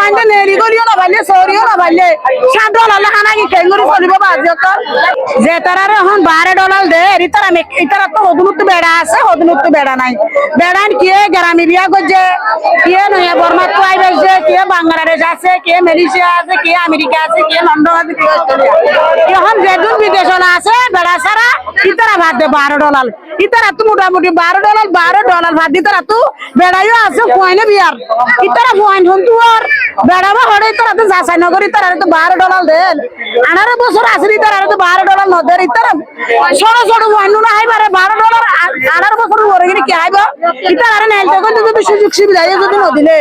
পয়েন্টে নেলি গলিও না পাইলে সরিও না পাইলে $7 খানা কি কেঙ্গুরি চলিব বাজি যে তারারে এখন $12 দে ইতারা তো হদুনুত বেড়া আছে হদুনুত বেড়া নাই বেড়ান কি গ্রামী বিয়া করছে কি নয়া বর্মা তো আইবে কি বাংলাদেশ আছে কি মালয়েশিয়া আছে কি আমেরিকা আছে কি লন্ডন আছে কি অস্ট্রেলিয়া এখন যেদুন বিদেশনা আছে বেড়া সারা ইতারা ভাত দে $12 ইতারা তো মোটামুটি $12 ভাত দি তারা তো বেড়াইও আছে পয়েন্টে বিয়ার ইতারা পয়েন্ট হন তো আর বেড়াবা হড়ে ইতারা তো যাচাই নগর ইতারা তো $12 দেন 18 বছর আছে ইতারা তো $12 ন দেন ইতারা ছোট ছোট পয়েন্ট না আইবারে $12 18 বছর পরে গিয়ে কি আইবা ইতারা নাই তখন যদি সুযোগ সুবিধা যদি ন দিলে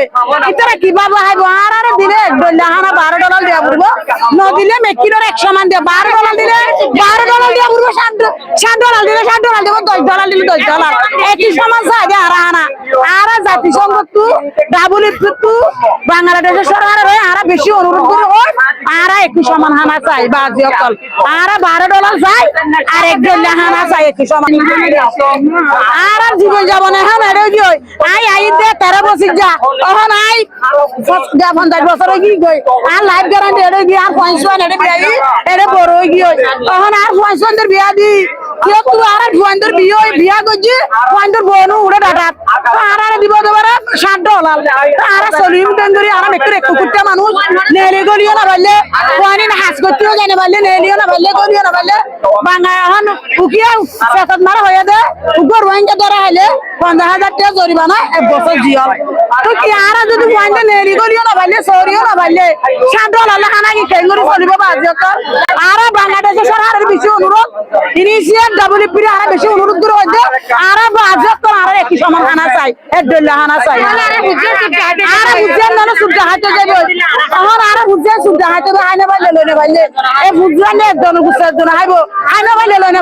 ইতারা কিভাবে আইবো আর দিলে $1 $12 দেয়া পড়বো ন দিলে মেকিনোর 100 মান দিয়ে $12 দিলে $12 দেয়া পড়বো $7 দিলে $7 দেব $10 দিলে $10 একই সমান চাই হানা আর জাতিসংঘ তু ডাব্লিউএফপি তু বাংলাদেশের সরকারের আর বেশি অনুরোধ করে ওই আর একই সমান হানা চাই বাজি অকল আর $12 চাই আর $1 হানা চাই একই সমান আর জীবন যাবন এখন এড়ে গিয়ে আই দে 13 বছর যা এখন আই 50 বছর কি গই আর লাইফ গ্যারান্টি এড়ে গিয়ে আর পয়সা এড়ে বিয়াই এড়ে বড় হয়ে গিয়ে এখন আর পয়সাদের বিয়া দি কেউ তুই আর পয়েন্টের বিয়া করছি পয়েন্টের বোন উড়ে ডাটা আর দিব দেবারে $7 আর চলিম টেঙ্গুরি আর একটু একটু কুত্তা মানুষ নেলি গলিও না পারলে পয়েন্ট হাস করতেও জানে পারলে নেলিও না পারলে গলিও না পারলে বাংলা এখন উকিয়া সেসত মারা হয়ে দে উপর রোহিঙ্গা ধরা হলে 50,000 টাকা জরিমানা 1 বছর জিয়ল তো কি আর যদি পয়েন্টে নেলি গলিও না পারলে সরিও না পারলে $7 খানা কি টেঙ্গুরি চলিব বাজি আর বাংলাদেশের সরকারের বেশি অনুরোধ ইনিশিয়েট ডাব্লিউপি আর বেশি অনুরোধ করে হচ্ছে আর বাজত আর একই সমান হানা চাই $1 হানা চাই আর বুঝছেন না সুবিধা হাতে যাবে এখন আর বুঝছেন সুবিধা হাতে আইনে বাইলে লইনে বাইলে এই বুঝলাম না একজন বুঝছেন না হাইবো আইনে বাইলে লইনে